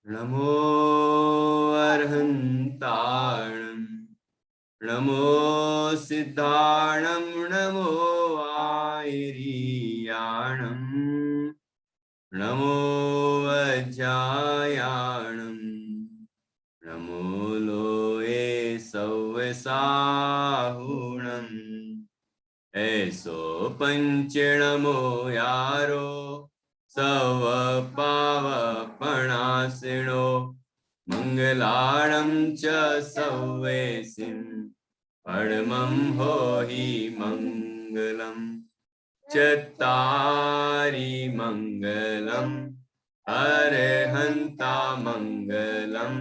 नमो अर्हन्ताणं नमो सिद्धाणं नमो आयर्याणं नमो वज्रायाणं नमो लोये सव्यसाहुणम् ऐसो पंचणमो यारो सव पावपणासिनो मंगलाणं च सव्येसिं परमं हो हि मंगलम् चत्तारि मंगलम् अरहन्ता मंगलम्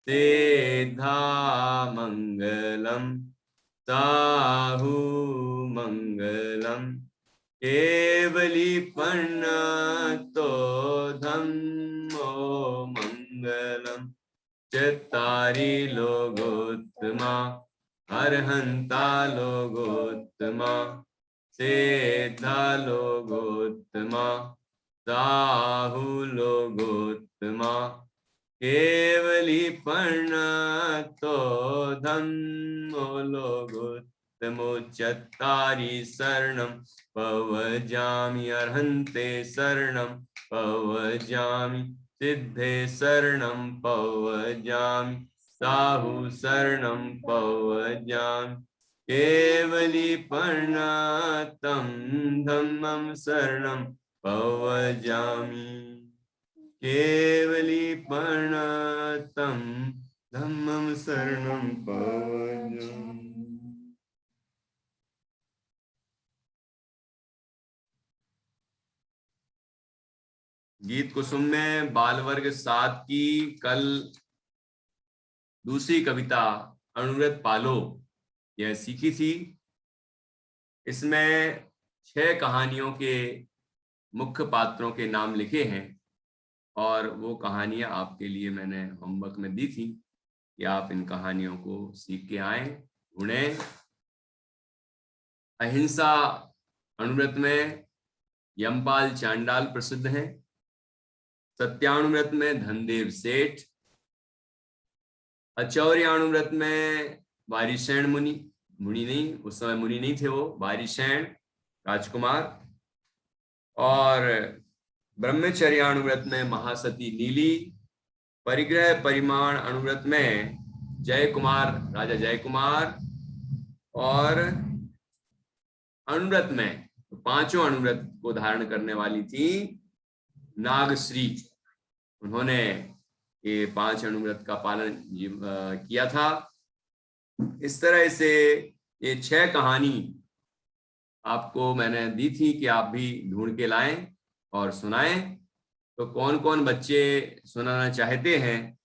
सिद्धा मंगलम् साहु मंगलम केवली पन्नतो धम्मो मंगलम चत्तारि लोकोत्तमा अर्हन्ता लोकोत्तमा सिद्धा लोकोत्तमा साहु लोकोत्तमा केवली पन्नतो धम्मो लोकोत्तमो चत्तारि शरणं पवजामि अर्हन्ते शरणं पवजामि सिद्धे शरणं पवजामि साहु शरणं पवजामि केवली पन्नतं धम्मं शरणं पवजामि केवली पन्नतं धम्मं शरणं पवजामि। गीत कुसुम में बाल वर्ग 7 की कल दूसरी कविता अनुव्रत पालो यह सीखी थी। इसमें 6 कहानियों के मुख्य पात्रों के नाम लिखे हैं और वो कहानियां आपके लिए मैंने होमवर्क में दी थी कि आप इन कहानियों को सीख के आए उन्हें। अहिंसा अनुव्रत में यमपाल चांडाल प्रसिद्ध हैं। सत्यानुव्रत में धनदेव सेठ। अचौर्यानुव्रत में वारिशैन मुनि नहीं, उस समय मुनि नहीं थे वो, वारिशैन राजकुमार। और ब्रह्मचर्यानुव्रत में महासती नीली। परिग्रह परिमाण अनुव्रत में जय कुमार राजा जय कुमार। और अनुव्रत में पांचों अनुव्रत को धारण करने वाली थी नागश्री। उन्होंने ये 5 अनुव्रत का पालन किया था। इस तरह से ये 6 कहानी आपको मैंने दी थी कि आप भी ढूंढ के लाएं और सुनाएं। तो कौन कौन बच्चे सुनाना चाहते हैं?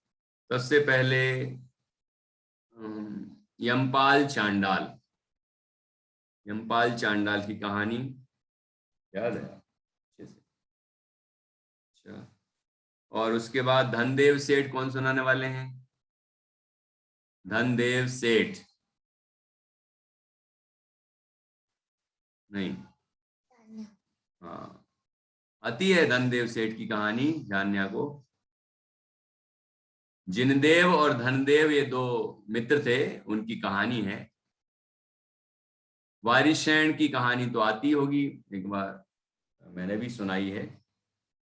सबसे पहले यमपाल चांडाल। यमपाल चांडाल की कहानी याद है अच्छे से? अच्छा, और उसके बाद धनदेव सेठ कौन सुनाने वाले हैं? धनदेव सेठ नहीं, हाँ आती है धनदेव सेठ की कहानी जान्या को। जिनदेव और धनदेव ये 2 मित्र थे, उनकी कहानी है। वारिशैन की कहानी तो आती होगी, एक बार मैंने भी सुनाई है।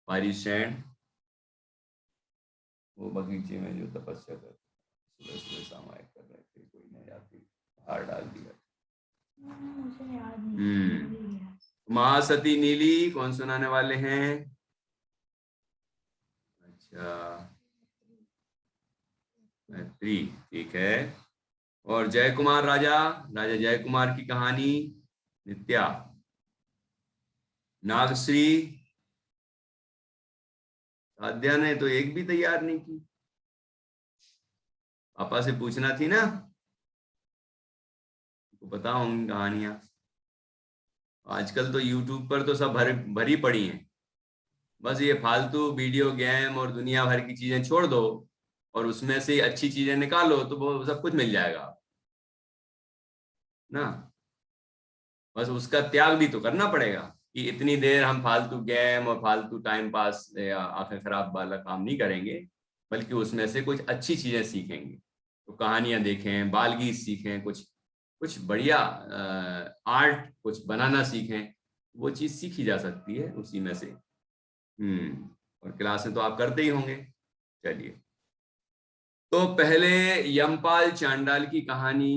वारिशैन वो बगीचे में जो तपस्या कर सुबह सुबह सामायिक कर रहे थे, कोई नहीं आती, हार डाल दिया। मुझे याद नहीं। महासती नीली कौन सुनाने वाले हैं? अच्छा, मैत्री, ठीक है। और जय कुमार राजा राजा जय कुमार की कहानी नित्या। नागश्री साध्या ने तो एक भी तैयार नहीं की। पापा से पूछना थी ना, तो पता होंगी कहानियां। आजकल तो यूट्यूब पर तो सब भरी पड़ी हैं। बस ये फालतू वीडियो गेम और दुनिया भर की चीजें छोड़ दो और उसमें से अच्छी चीजें निकालो तो वो सब कुछ मिल जाएगा ना। बस उसका त्याग भी तो करना पड़ेगा कि इतनी देर हम फालतू गेम और फालतू टाइम पास या आंखें खराब वाला काम नहीं करेंगे। बल्कि उसमें से कुछ अच्छी चीजें सीखेंगे। तो कहानियां देखें, बाल गीत सीखें, कुछ बढ़िया आर्ट कुछ बनाना सीखें, वो चीज सीखी जा सकती है उसी में से। और क्लास में तो आप करते ही होंगे। चलिए, तो पहले यमपाल चांडाल की कहानी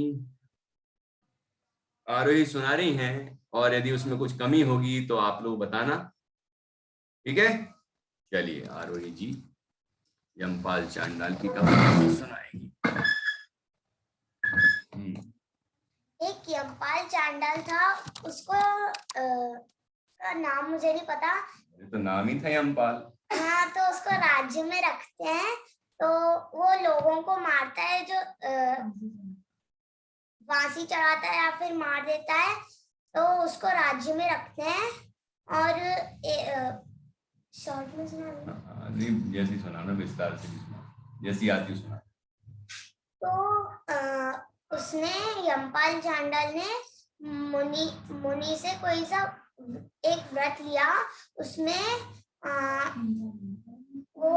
आरोही सुना रही हैं, और यदि उसमें कुछ कमी होगी तो आप लोग बताना, ठीक है। चलिए, आरोही जी यमपाल चांडाल की कहानी सुनाएगी। एक यमपाल चांडाल था, उसको का नाम मुझे नहीं पता। तो नाम ही था यमपाल। हाँ, तो उसको राज्य में रखते हैं, तो वो लोगों को मारता है, जो फांसी चढ़ाता है या फिर मार देता है, तो उसको राज्य में रखते हैं। और शॉर्ट में सुना नहीं, जैसी सुनाना, विस्तार से भी सुना, जैसी आती सुना। तो उसने यमपाल चांडाल ने मुनि से कोई सा एक व्रत लिया, उसमें वो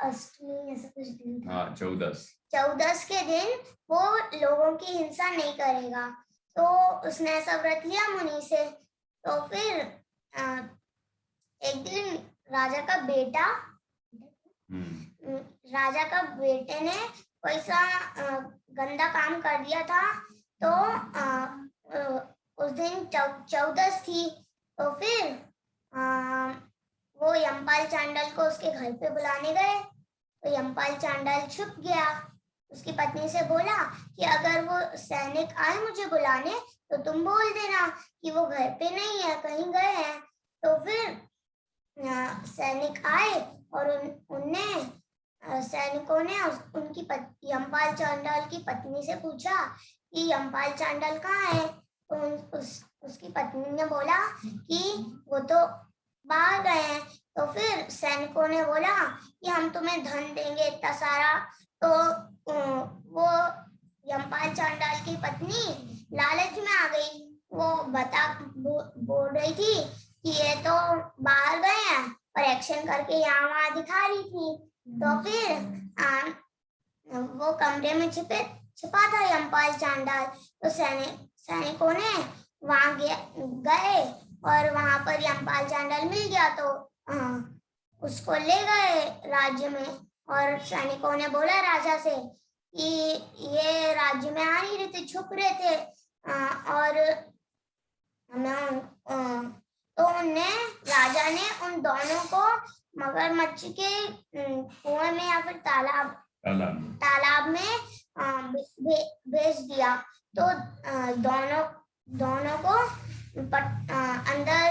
अष्टमी ऐसा कुछ दिन, हाँ, 14 के दिन वो लोगों की हिंसा नहीं करेगा। तो उसने ऐसा व्रत लिया मुनि से। तो फिर एक दिन राजा का बेटे ने कोई सा गंदा काम कर दिया था। तो उस दिन 14 थी। तो फिर वो यमपाल चांडाल को उसके घर पे बुलाने गए। तो यमपाल चांडाल छुप गया। उसकी पत्नी से बोला कि अगर वो सैनिक आए मुझे बुलाने तो तुम बोल देना कि वो घर पे नहीं है, कहीं गए हैं। तो फिर सैनिक आए और सैनिकों ने उनकी यमपाल चांडाल की पत्नी से पूछा कि यमपाल चांडाल कहाँ है। तो उसकी पत्नी ने बोला कि वो तो बाहर गए हैं। तो फिर सैनिकों ने बोला कि हम तुम्हें धन देंगे इतना सारा। तो वो यमपाल चांडाल की पत्नी लालच में आ गई। वो बोल रही थी कि ये तो बाहर गए हैं, और एक्शन करके यहाँ वहां दिखा रही थी। तो फिर वो कमरे में छिपा था यमपाल चांडाल। तो सैनिकों ने वहां गए और वहां पर यमपाल चांडाल मिल गया। तो उसको ले गए राज्य में, और सैनिकों ने बोला राजा से कि ये राज्य में आ नहीं रहे थे, छुप रहे थे। और तो राजा ने उन दोनों को मगरमच्छ के कुएं में या फिर तालाब में भेज दिया। तो दोनों को अंदर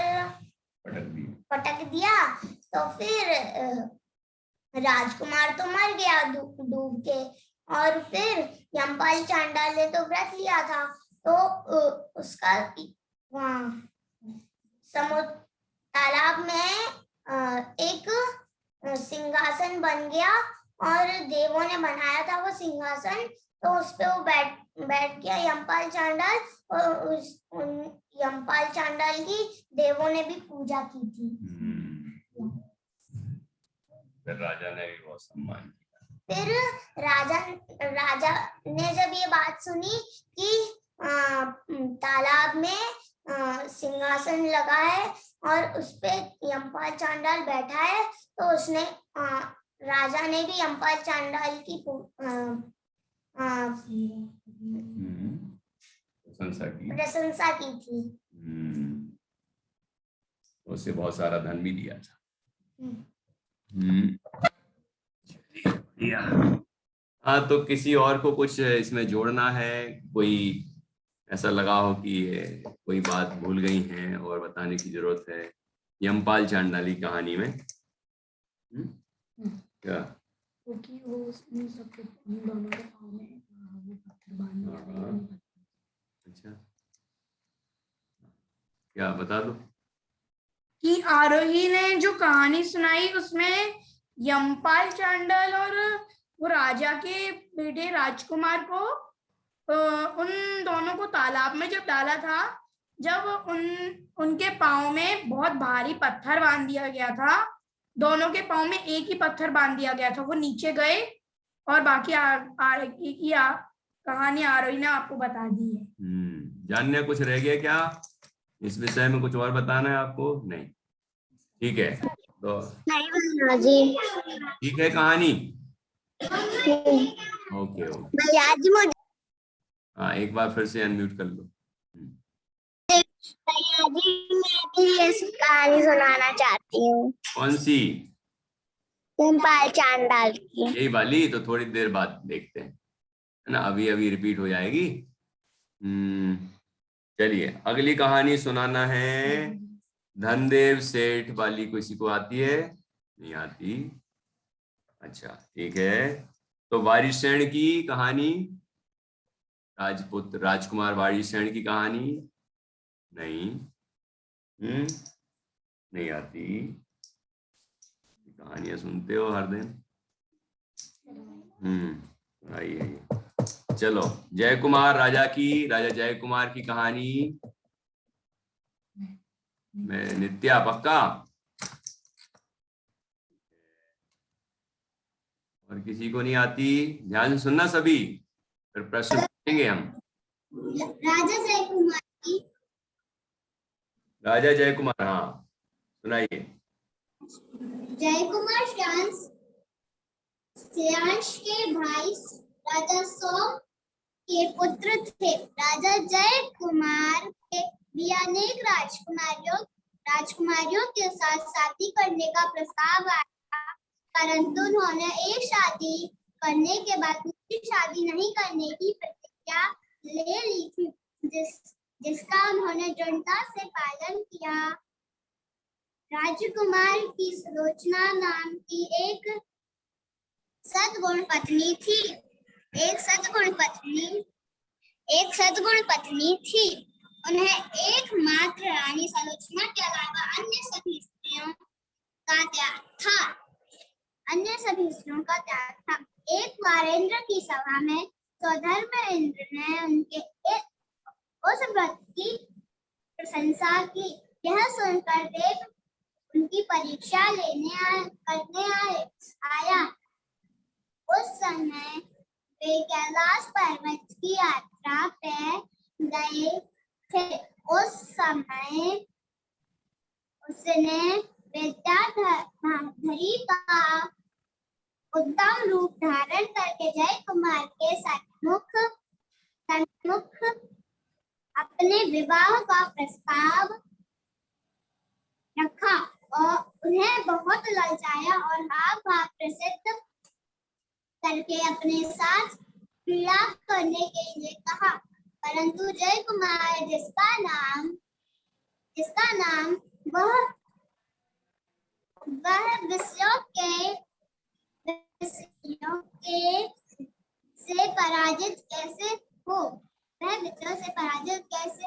पटक दिया। तो फिर राजकुमार तो मर गया डूब के। और फिर यमपाल चांडाल ने तो व्रत लिया था, तो उसका समुद्र तालाब में एक सिंहासन बन गया, और देवों ने बनाया था वो सिंहासन। तो उस पे वो बैठ गया यमपाल चांडाल, और यमपाल चांडाल की देवों ने भी पूजा की थी। फिर राजा ने भी बहुत सम्मान किया। फिर राजा ने जब ये बात सुनी कि तालाब में सिंहासन लगा है और उस पे यमपाल चांडाल बैठा है, तो उसने राजा ने भी यमपाल चांडाल की प्रशंसा की थी। उसे बहुत सारा धन भी दिया था। हाँ, तो किसी और को कुछ इसमें जोड़ना है? कोई ऐसा लगा हो कि कोई बात भूल गई है और बताने की जरूरत है यमपाल चांडाली कहानी में? क्या क्योंकि वो उन सब दोनों के पाँव में वो पत्थर बांध दिया गया। अच्छा, क्या बता दो कि आरोही ने जो कहानी सुनाई उसमें यमपाल चांडाल और वो राजा के बेटे राजकुमार को उन दोनों को तालाब में जब डाला था, जब उनके पाँव में बहुत भारी पत्थर बांध दिया गया था, दोनों के पाँव में एक ही पत्थर बांध दिया गया था। वो नीचे गए और बाकी कहानी आरोही ने आपको बता दी है। जानने कुछ रह गया क्या? इस विषय में कुछ और बताना है आपको? नहीं, ठीक है तो नहीं जी, ठीक है कहानी। ओके ओके, मुझे हाँ एक बार फिर से अनम्यूट कर लो। भैया जी, मैं भी ये कहानी सुनाना चाहती हूँ। कौन सी? यमपाल चांडाल की। यही वाली? तो थोड़ी देर बाद देखते हैं, है ना, अभी अभी रिपीट हो जाएगी। चलिए अगली कहानी सुनाना है धनदेव सेठ वाली। किसी को आती है? नहीं आती? अच्छा ठीक है, तो वारिसेन की कहानी, राजपुत्र राजकुमार वारिसेन की कहानी। नहीं, नहीं आती। कहानियां सुनते हो हर दिन। आइए चलो, जय कुमार राजा की, राजा जय कुमार की कहानी। मैं नित्या पक्का? और किसी को नहीं आती? ध्यान से सुनना सभी, फिर प्रश्न पूछेंगे हम। राजा जय कुमार की। राजा जय कुमार, हाँ सुनाइए। जय कुमार श्रेयांश के भाई राजा सौम के पुत्र थे। राजा जय कुमार के भी अनेक राजकुमारियों के साथ शादी करने का प्रस्ताव आया, परंतु उन्होंने एक शादी करने के बाद दूसरी शादी नहीं करने की प्रतिज्ञा ले ली थी, जिसका उन्होंने दृढ़ता से पालन किया। राजकुमार की सुलोचना नाम की एक सद्गुण पत्नी थी। एक सद्गुण पत्नी थी। उन्हें एकमात्र रानी सुलोचना के अलावा अन्य सभी स्त्रियों का त्याग था। एक बार इंद्र की सभा में स्वधर्म इंद्र ने उनके उस व्रत की प्रशंसा की। यह सुनकर देव उनकी परीक्षा करने आया। उस समय वे कैलाश पर्वत की यात्रा पे गए थे। उस समय उसने विद्याधरी का उत्तम रूप धारण करके जय कुमार के सन्मुख अपने विवाह का प्रस्ताव रखा और उन्हें बहुत ललचाया और हाव भाव प्रसिद्ध करके अपने साथ क्रीड़ा करने के लिए कहा, परंतु जय कुमार जिसका नाम वह विषयों के से पराजित कैसे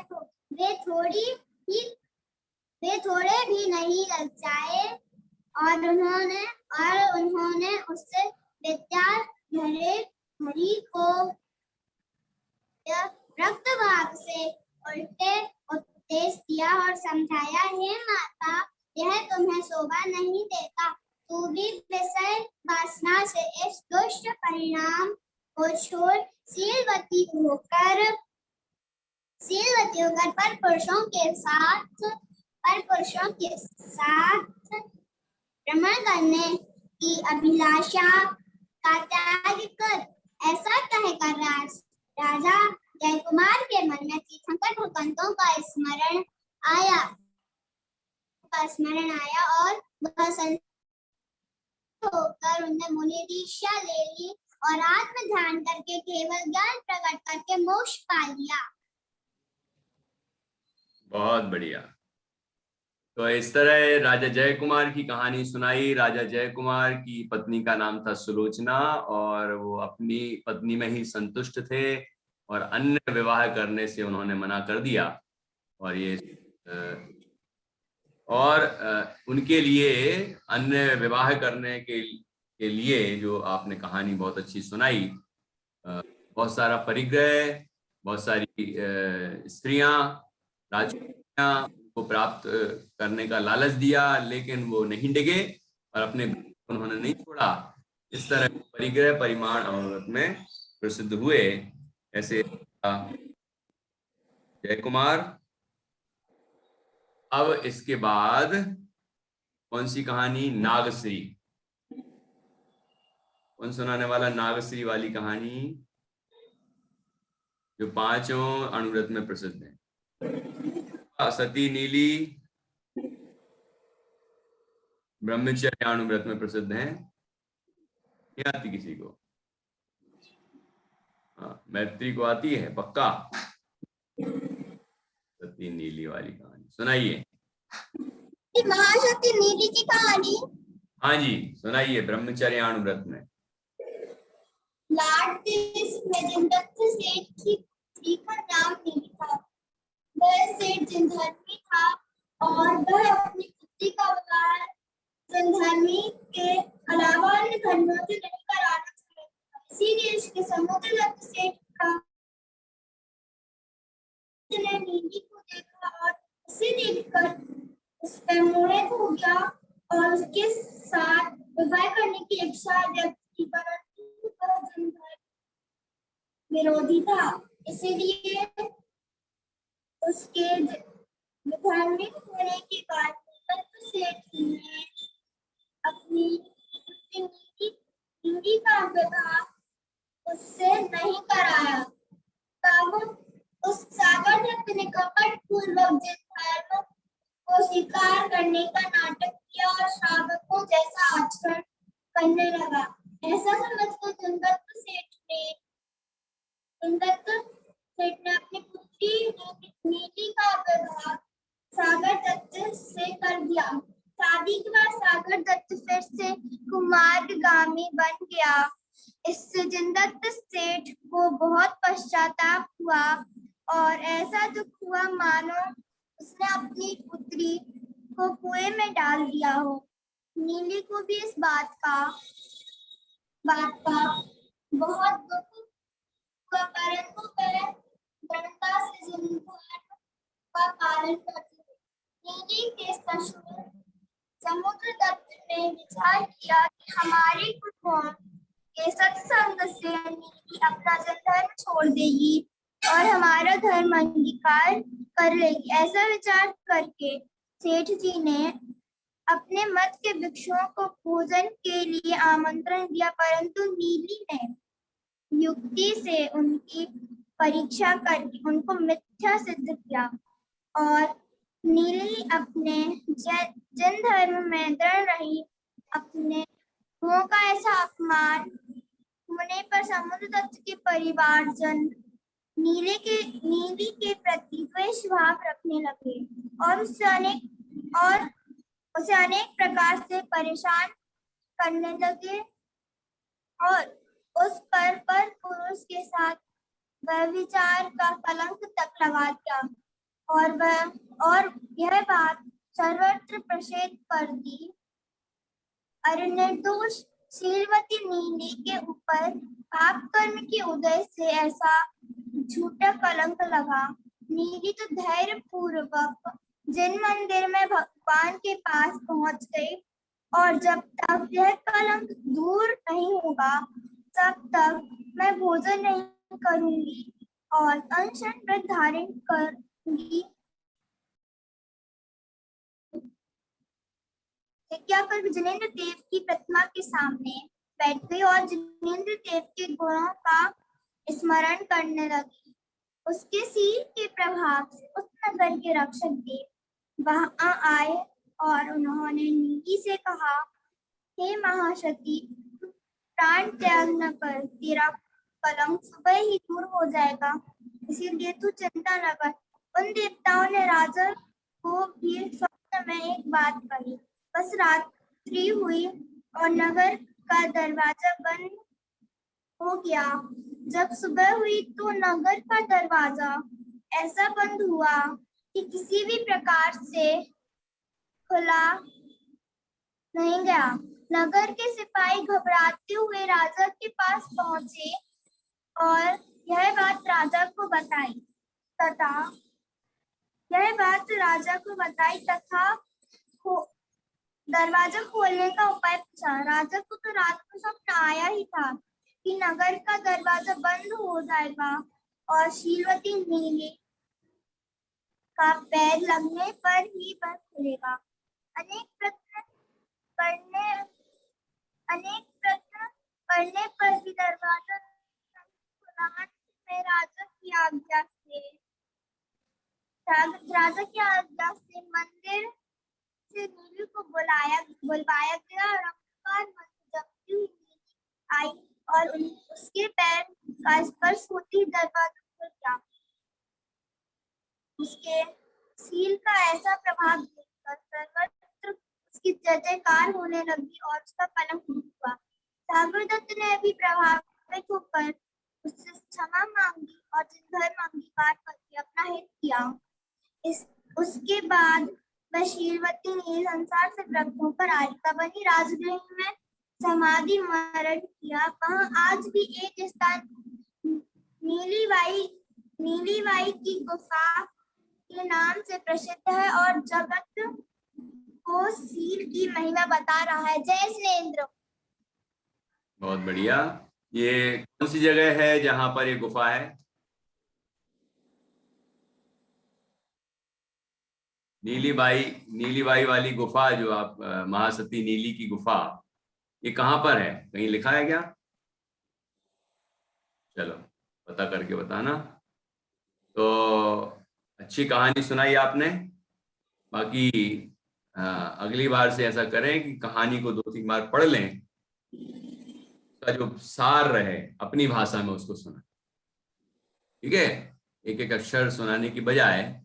हो। वे थोड़े भी नहीं ललचाए और उन्होंने उससे विद्याधरी को रक्त भाव से उल्टे उपदेश दिया और समझाया, हे माता, यह तुम्हें शोभा नहीं देता। तू भी विषय वासना से इस दुष्ट परिणाम को छोड़ शीलवती होकर पर पुरुषों के साथ भ्रमण करने की अभिलाषा का त्याग कर। ऐसा कहकर राजा जय कुमार के मन में तीर्थंकर भगवंतों का स्मरण आया और वह संत होकर उन्हें मुनि दीक्षा ले ली और आत्म ध्यान करके केवल ज्ञान प्रकट करके मोक्ष पा लिया। बहुत बढ़िया। तो इस तरह राजा जय कुमार की कहानी सुनाई। राजा जय कुमार की पत्नी का नाम था सुलोचना और वो अपनी पत्नी में ही संतुष्ट थे और अन्य विवाह करने से उन्होंने मना कर दिया। और उनके लिए अन्य विवाह करने के लिए जो आपने कहानी बहुत अच्छी सुनाई, बहुत सारा परिग्रह, बहुत सारी स्त्रियां, राजकुमारियां को प्राप्त करने का लालच दिया, लेकिन वो नहीं डिगे और अपने उन्होंने नहीं छोड़ा। इस तरह परिग्रह परिमाण अमृत में प्रसिद्ध हुए। ऐसे जय कुमार। अब इसके बाद कौन सी कहानी? नागश्री। कौन सुनाने वाला नागश्री वाली कहानी, जो पांचों अणुव्रत में प्रसिद्ध है? सती नीली ब्रह्मचर्य अणुव्रत में प्रसिद्ध है। नहीं आती किसी को? हाँ, मैत्री को आती है पक्का? सती नीली वाली कहानी सुनाइए। महाशक्ति नीली की कहानी। हाँ जी, सुनाइए। ब्रह्मचर्य अणुव्रत में लार्ड देश में जिनदत्त सेठ की पुत्री का नाम नीली था। वह सेठ जनधर्मी था और वह अपनी पुत्री का विवाह जनधर्मी के अलावा अन्य धर्मियों से नहीं कराना चाहता था। इसीलिए इसके समुद्रदत्त सेठ का ने नीली को देखा और उसे देखकर उस पर मोहित हो गया और उसके साथ विवाह करने की इच्छा व्यक्त की, परंतु वह जनधर्म विरोधी था। इसीलिए उसके धार्मिक होने के कारण जिनदत्त सेठ ने अपनी पुत्री नीली का विवाह उससे नहीं कराया। तब उस सागर दत्त ने कपट पूर्वक जनधर्म को स्वीकार करने का नाटक किया और श्रावकों जैसा आचरण करने लगा। ऐसा समझकर जिनदत्त सेठ ने अपनी पुत्री नीली का विवाह सागर दत्त से कर दिया। शादी के बाद सागर दत्त फिर से कुमारगामी बन गया। इससे जिनदत्त सेठ को बहुत पश्चाताप हुआ और ऐसा दुख हुआ मानो उसने अपनी पुत्री को कुएं में डाल दिया हो। नीली को भी इस बात का बहुत दुख हुआ, परंतु वह दृढ़ता से जनधर्म का पालन करती थी। नीली के ससुर समुद्रदत्त ने विचार किया कि हमारी कुटुंब के सत्संग से नीली अपना जनधर्म छोड़ देगी और हमारा धर्म अंगीकार कर लेगी। ऐसा विचार करके सेठ जी ने अपने मत के भिक्षुओं को भोजन के लिए आमंत्रण दिया, परंतु नीली ने युक्ति से उनकी परीक्षा करके उनको मिथ्या सिद्ध किया और नीली अपने जन धर्म में दृढ़ रही। अपने गुरुओं का ऐसा अपमान होने पर समुद्रदत्त के परिवारजन नीली के प्रति द्वेष भाव रखने लगे और उसे अनेक प्रकार से परेशान करने लगे और उस पर पुरुष के साथ व्यभिचार का कलंक तक लगा दिया और यह बात सर्वत्र प्रसिद्ध कर दी। अरे निर्दोष शीलवती नीली के ऊपर पाप कर्म के उदय से ऐसा झूठा कलंक लगा। नीली तो धैर्य पूर्वक जिन मंदिर में भगवान के पास पहुंच गई और जब तक यह कलंक दूर नहीं होगा तब तक मैं भोजन नहीं करूंगी और अनशन व्रत धारण करूंगी। क्या कर जिनेंद्र देव की प्रतिमा के सामने बैठ गई और जिनेंद्र देव के गुणों का स्मरण करने लगी। उसके शील के प्रभाव से उस नगर के रक्षक देव वहां आए और उन्होंने नीली से कहा, हे महाशक्ति, प्राण त्याग न कर, तेरा कलंक सुबह ही दूर हो जाएगा, इसीलिए तू चिंता न कर। उन देवताओं ने राजा को भी स्वप्न में एक बात कही। बस रात्रि हुई और नगर का दरवाजा बंद हो गया। जब सुबह हुई तो नगर का दरवाजा ऐसा बंद हुआ कि किसी भी प्रकार से खुला नहीं गया। नगर के सिपाही घबराते हुए राजा के पास पहुंचे और यह बात राजा को बताई तथा दरवाजा खोलने का उपाय पूछा। राजा को तो रात को स्वप्न आया ही था कि नगर का दरवाजा बंद हो जाएगा और शीलवती नीली का पैर लगने पर ही बंद खुलेगा। अनेक प्रश्न पढ़ने पर भी दरवाजा खुला। में राजा की आज्ञा से मंदिर से नीली को बुलवाया गया। रंगकार मंत्र जपती हुई नीली आई और उसके पैर का स्पर्श होते ही दरवाजा खुल गया। उसके सील का ऐसा प्रभाव देखकर सर्वत्र उसकी जय जयकार होने लगी और उसका कलम हुआ। सागरदत्त ने भी प्रभावित होकर उससे क्षमा मांगी और जिनभर मांगी बात करके अपना हित किया। उसके बाद शीलवती ने संसार से प्रकट होकर आई। तब वही राजगृह में समाधि मरण किया। वहाँ आज भी एक स्थान नीलीबाई की गुफा के नाम से प्रसिद्ध है और जगत को सील की महिमा बता रहा है। जय स्नेन्द्र। बहुत बढ़िया। ये कौन सी जगह है जहां पर ये गुफा है? नीलीबाई वाली गुफा, जो आप महासती नीली की गुफा, ये कहां पर है? कहीं लिखा है क्या? चलो पता करके बताना। तो अच्छी कहानी सुनाई आपने। बाकी अगली बार से ऐसा करें कि कहानी को 2-3 बार पढ़ लें, का जो सार रहे अपनी भाषा में उसको सुना। ठीक है? एक एक अक्षर सुनाने की बजाय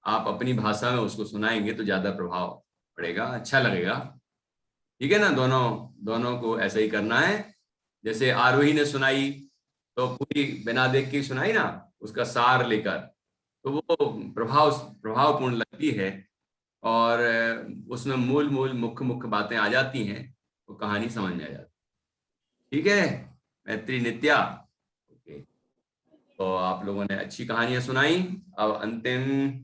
आप अपनी भाषा में उसको सुनाएंगे तो ज्यादा प्रभाव पड़ेगा, अच्छा लगेगा। ठीक है ना? दोनों को ऐसा ही करना है। जैसे आरोही ने सुनाई तो पूरी बिना देख के सुनाई ना, उसका सार लेकर, तो वो प्रभावपूर्ण लगती है और उसमें मूल मुख्य बातें आ जाती हैं, तो कहानी समझ में आ जाती है। ठीक है मैत्री नित्या? ओके, तो आप लोगों ने अच्छी कहानियां सुनाई। अब अंतिम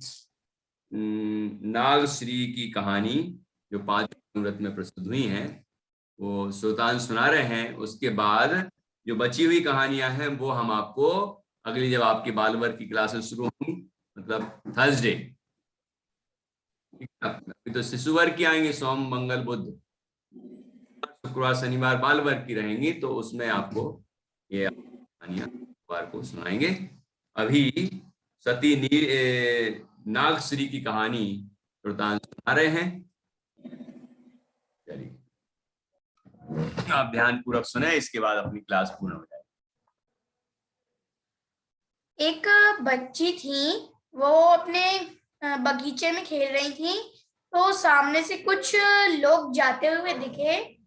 नागश्री की कहानी जो 5 मुहूर्त में प्रस्तुत हुई हैं वो श्रोतांश सुना रहे हैं। उसके बाद जो बची हुई कहानियां हैं वो हम आपको अगली, जब आपकी बाल वर्ग की क्लासेस शुरू होंगी, मतलब थर्सडे, अभी तो शिशु वर्ग की आएंगे, सोम मंगल बुध, शुक्रवार शनिवार बाल वर्ग की रहेंगी, तो उसमें आपको ये कहानियां बार को सुनाएंगे। अभी सती नागश्री की कहानी श्रोतांश सुना रहे हैं। चलिए आप ध्यान पूर्वक सुने, इसके बाद अपनी क्लास पूर्ण हो जाएगी। एक बच्ची थी, वो अपने बगीचे में खेल रही थी, तो सामने से कुछ लोग जाते हुए दिखे।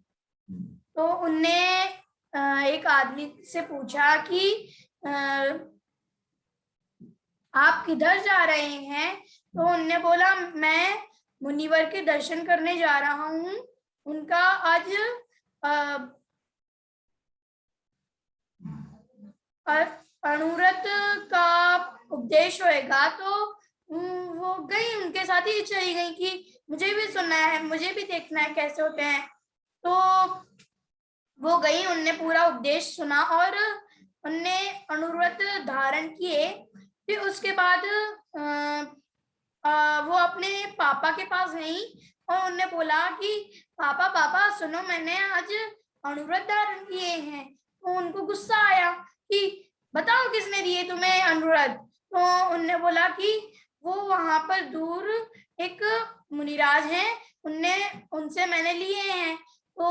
तो उनने एक आदमी से पूछा कि आप किधर जा रहे हैं? तो उनने बोला, मैं मुनिवर के दर्शन करने जा रहा हूँ। उनका आज अनुव्रत का उपदेश होएगा। तो वो गई, उनके साथ ही चली गई कि मुझे भी सुनना है, मुझे भी देखना है कैसे होते हैं। तो वो गई, उनने पूरा उपदेश सुना और उनने अनुव्रत धारण किए। फिर उसके बाद वो अपने पापा के पास गई और उनने बोला कि पापा सुनो, मैंने आज अनुव्रत धारण किए हैं। तो उनको गुस्सा आया कि बताओ किसने दिए तुम्हें अनुव्रत? तो उनने बोला कि वो वहां पर दूर एक मुनिराज हैं, उनसे मैंने लिए हैं। तो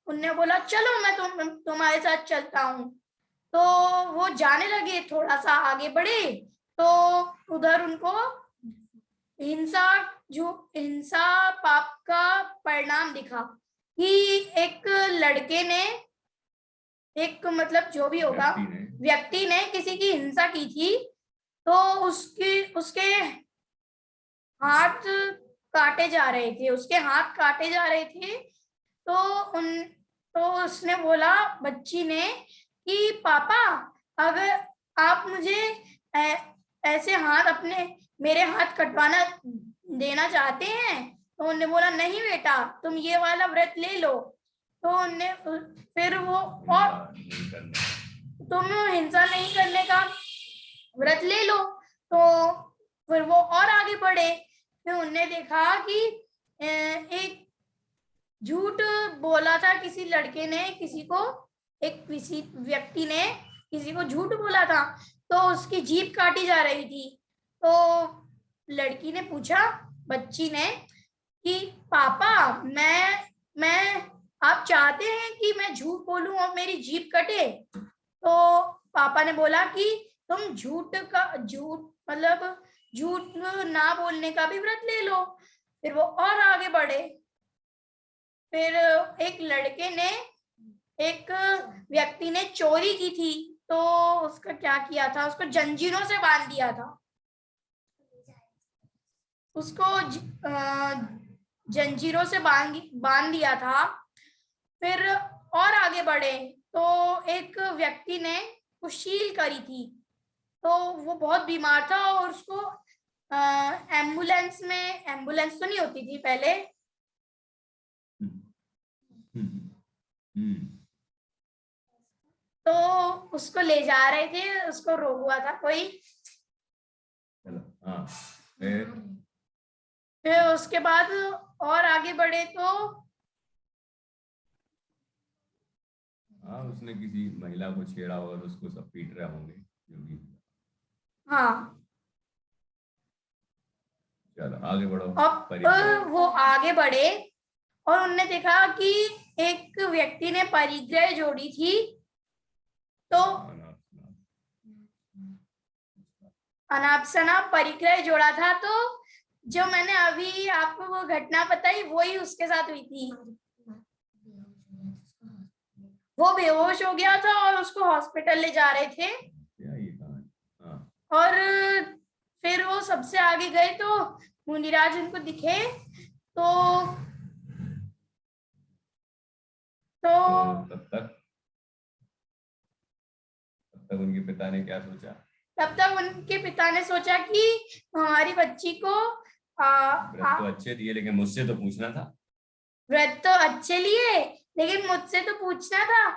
उनने बोला चलो मैं तुम्हारे साथ चलता हूँ। तो वो जाने लगे, थोड़ा सा आगे बढ़े तो उधर उनको हिंसा पाप का परिणाम दिखा कि एक लड़के ने, एक मतलब जो भी होगा व्यक्ति ने किसी की हिंसा की थी। तो उसके हाथ काटे जा रहे थे, तो उसने बोला बच्ची ने कि पापा, अगर आप मुझे ऐसे हाथ मेरे हाथ कटवाना देना चाहते हैं तो उन्होंने बोला नहीं बेटा तुम ये वाला व्रत ले लो। तो उन्हें फिर वो और तुम हिंसा नहीं करने का व्रत ले लो। तो फिर वो और आगे बढ़े। फिर उन्होंने देखा कि एक झूठ बोला था किसी लड़के ने किसी को, किसी व्यक्ति ने किसी को झूठ बोला था, तो उसकी जीभ काटी जा रही थी। तो लड़की ने पूछा बच्ची ने कि पापा मैं आप चाहते हैं कि मैं झूठ बोलूं और मेरी जीभ कटे? तो पापा ने बोला कि तुम झूठ मतलब झूठ ना बोलने का भी व्रत ले लो। फिर वो और आगे बढ़े। फिर एक व्यक्ति ने चोरी की थी, तो उसका क्या किया था, उसको जंजीरों से बांध दिया था। उसको जंजीरों से बांध दिया था। फिर और आगे बढ़े तो एक व्यक्ति ने कुशील करी थी, तो वो बहुत बीमार था और उसको एम्बुलेंस तो नहीं होती थी पहले, तो उसको ले जा रहे थे, उसको रोग हुआ था कोई। फिर उसके बाद और आगे बढ़े तो उसने किसी महिला को छेड़ा और उसको सब पीट रहे होंगे जो भी। हाँ चलो आगे बढ़ो। अब वो आगे बढ़े और उन्होंने देखा कि एक व्यक्ति ने परिग्रह जोड़ी थी, तो अनापसना परिग्रह जोड़ा था। तो जो मैंने अभी आपको वो घटना बताई वही उसके साथ हुई थी। वो बेहोश हो गया था और उसको हॉस्पिटल ले जा रहे थे। और फिर वो सबसे आगे गए तो मुनिराज उनको दिखे। तो तब तक उनके पिता ने क्या सोचा? तब तक उनके पिता ने सोचा कि हमारी बच्ची को व्रत तो अच्छे दिए लेकिन मुझसे तो पूछना था। व्रत तो अच्छे लिए लेकिन मुझसे तो पूछना था।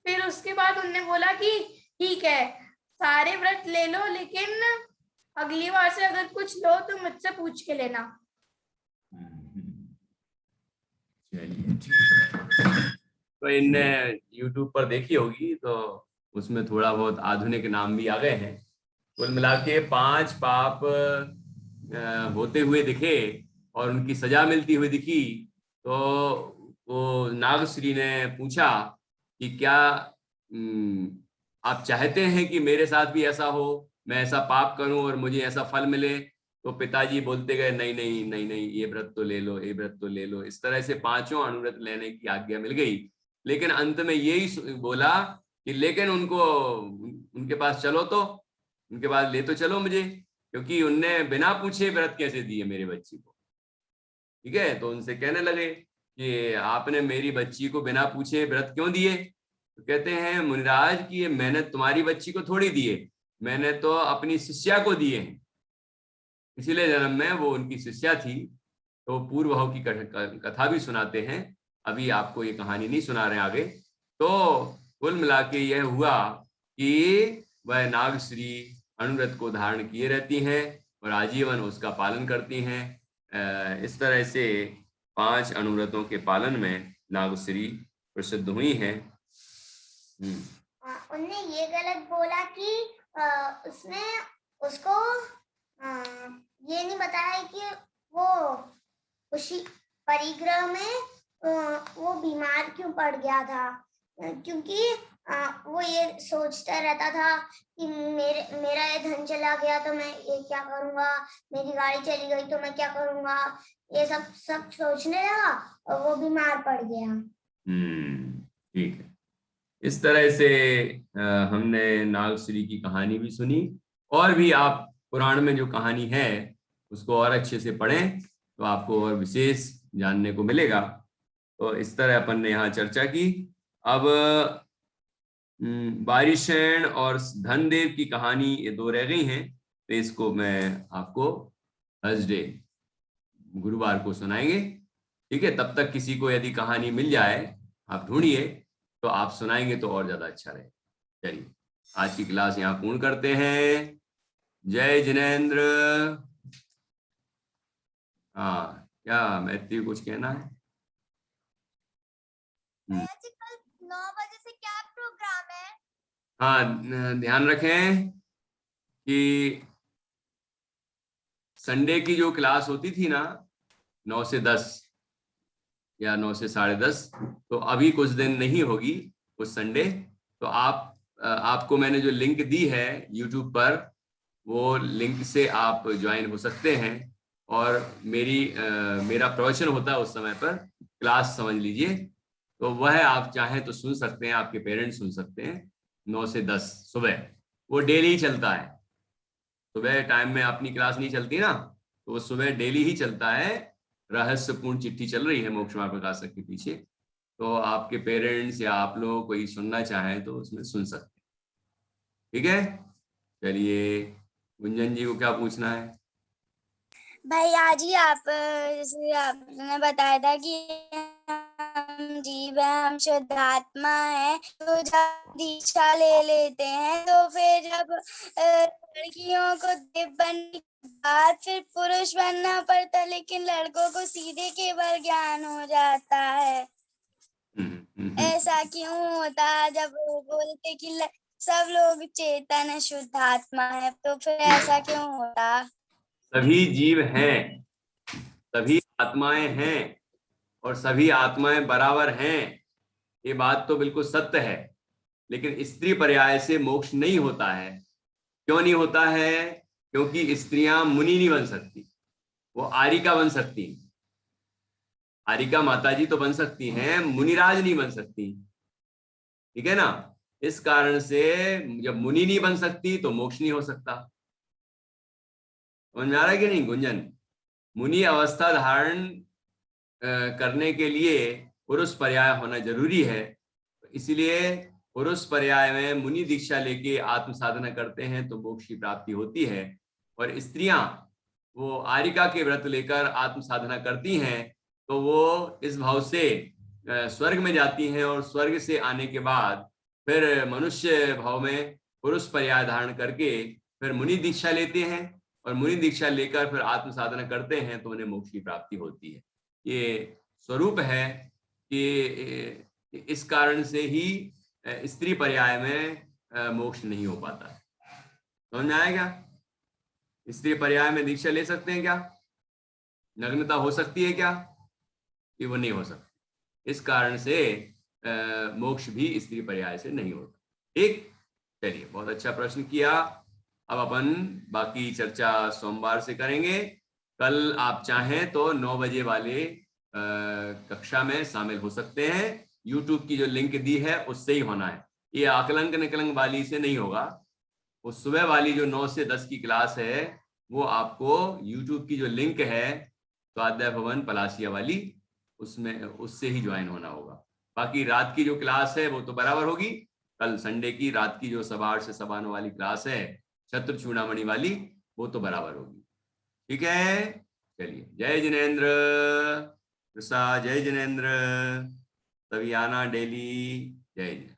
फिर उसके बाद उन्होंने बोला कि ठीक है सारे व्रत ले लो, लेकिन अगली बार से अगर कुछ लो तो मुझसे पूछ के लेना। तो इनने YouTube पर देखी होगी तो उसमें थोड़ा बहुत आधुनिक नाम भी आ गए हैं। कुल मिला के 5 पाप होते हुए दिखे और उनकी सजा मिलती हुई दिखी। तो वो नागश्री ने पूछा कि क्या आप चाहते हैं कि मेरे साथ भी ऐसा हो, मैं ऐसा पाप करूं और मुझे ऐसा फल मिले? तो पिताजी बोलते गए नहीं नहीं नहीं नहीं, ये व्रत तो ले लो, ये व्रत तो ले लो। इस तरह से 5 अनुव्रत लेने की आज्ञा मिल गई। लेकिन अंत में यही बोला कि लेकिन उनके पास चलो, तो उनके पास ले तो चलो मुझे, क्योंकि उनने बिना पूछे व्रत कैसे दिए मेरे बच्ची को। ठीक है, तो उनसे कहने लगे कि आपने मेरी बच्ची को बिना पूछे व्रत क्यों दिए? तो कहते हैं मुनिराज कि मैंने तुम्हारी बच्ची को थोड़ी दिए, मैंने तो अपनी शिष्या को दिए हैं। पिछले जन्म में वो उनकी शिष्या थी। तो पूर्व भाव की कथा भी सुनाते हैं, अभी आपको ये कहानी नहीं सुना रहे आगे। तो कुल मिला के यह हुआ कि वह नागश्री अनुव्रत को धारण किए रहती हैं और आजीवन उसका पालन करती हैं। इस तरह से 5 अनुव्रतों के पालन में नागश्री प्रसिद्ध हुई हैं। उनने ये गलत बोला कि उसने उसको ये नहीं बताया कि वो उसी परिग्रह में वो बीमार क्यों पड़ गया था, क्योंकि वो ये सोचता रहता था कि मेरा ये धन चला गया तो मैं ये क्या करूंगा, मेरी गाड़ी चली गई तो मैं क्या करूंगा, ये सब सोचने लगा और वो बीमार पड़ गया। ठीक है, इस तरह से हमने नागश्री की कहानी भी सुनी। और भी आप पुराण में जो कहानी है उसको और अच्छे से पढ़ें तो आपको और विशेष जानने को मिलेगा। तो इस तरह अपन ने यहाँ चर्चा की। अब बारिशेन और धनदेव की कहानी ये 2 रह गई हैं, तो इसको मैं आपको थर्सडे गुरुवार को सुनाएंगे। ठीक है, तब तक किसी को यदि कहानी मिल जाए, आप ढूंढिए, तो आप सुनाएंगे तो और ज्यादा अच्छा रहे। चलिए, आज की क्लास यहाँ पूर्ण करते हैं। जय जिनेंद्र। हाँ, क्या मैथ्यू कुछ कहना है? कल 9 बजे से क्या प्रोग्राम है? हाँ, ध्यान रखें कि संडे की जो क्लास होती थी ना 9 से 10 या 9 से 10:30, तो अभी कुछ दिन नहीं होगी उस संडे। तो आपको मैंने जो लिंक दी है यूट्यूब पर, वो लिंक से आप ज्वाइन हो सकते हैं और मेरा प्रवचन होता है उस समय पर, क्लास समझ लीजिए। तो वह आप चाहें तो सुन सकते हैं, आपके पेरेंट्स सुन सकते हैं 9 से 10 सुबह। वो डेली ही चलता है, सुबह टाइम में अपनी क्लास नहीं चलती ना, तो वो सुबह डेली ही चलता है। रहस्यपूर्ण चिट्ठी चल रही है मोक्ष मार्ग प्रकाशक के पीछे, तो आपके पेरेंट्स या आप लोग कोई सुनना चाहें तो उसमें सुन सकते हैं। ठीक है, चलिए, गुंजन जी को क्या पूछना है? भैया जी, आप जैसे आपने बताया था कि हम जीव हैं, हम शुद्ध आत्मा है, तो जब दीक्षा ले लेते हैं तो फिर जब लड़कियों को देव बनने के बाद फिर पुरुष बनना पड़ता, लेकिन लड़कों को सीधे केवल ज्ञान हो जाता है। ऐसा क्यों होता? जब वो बोलते कि सब लोग चेतन है, शुद्ध आत्मा है, तो फिर ऐसा क्यों होता? सभी जीव हैं, सभी आत्माएं हैं और सभी आत्माएं बराबर हैं, ये बात तो बिल्कुल सत्य है। लेकिन स्त्री पर्याय से मोक्ष नहीं होता है। क्यों नहीं होता है? क्योंकि स्त्रियां मुनि नहीं बन सकती, वो आरिका बन सकती। आरिका माता जी तो बन सकती हैं, मुनिराज नहीं बन सकती। ठीक है ना? इस कारण से जब मुनि नहीं बन सकती तो मोक्ष नहीं हो सकता। समझ में आ रहा है कि नहीं गुंजन? मुनि अवस्था धारण करने के लिए पुरुष पर्याय होना जरूरी है। इसलिए पुरुष पर्याय में मुनि दीक्षा लेके आत्म साधना करते हैं तो मोक्ष की प्राप्ति होती है। और स्त्रियां वो आरिका के व्रत लेकर आत्म साधना करती हैं तो वो इस भाव से स्वर्ग में जाती हैं, और स्वर्ग से आने के बाद फिर मनुष्य भाव में पुरुष पर्याय धारण करके फिर मुनि दीक्षा लेते हैं, और मुनि दीक्षा लेकर फिर आत्म साधना करते हैं तो उन्हें मोक्ष की प्राप्ति होती है। ये स्वरूप है कि इस कारण से ही स्त्री पर्याय में मोक्ष नहीं हो पाता। समझ में आया क्या? स्त्री पर्याय में दीक्षा ले सकते हैं क्या? नग्नता हो सकती है क्या? कि वो नहीं हो सकती। इस कारण से मोक्ष भी स्त्री पर्याय से नहीं होता। ठीक, चलिए, बहुत अच्छा प्रश्न किया। अब अपन बाकी चर्चा सोमवार से करेंगे। कल आप चाहें तो 9 बजे वाले कक्षा में शामिल हो सकते हैं। यूट्यूब की जो लिंक दी है उससे ही होना है, ये आकलंक निकलंक वाली से नहीं होगा। वो सुबह वाली जो 9 से 10 की क्लास है वो आपको यूट्यूब की जो लिंक है स्वाध्याय भवन पलासिया वाली, उसमें उससे ही ज्वाइन होना होगा। बाकी रात की जो क्लास है वो तो बराबर होगी। कल संडे की रात की जो 8:15 से 9:15 वाली क्लास है छत्र चूड़ामणि वाली, वो तो बराबर होगी। ठीक है, चलिए, जय जिनेंद्र प्रसाद, जय जिनेंद्र, तभी आना डेली। जय जिनेंद्र।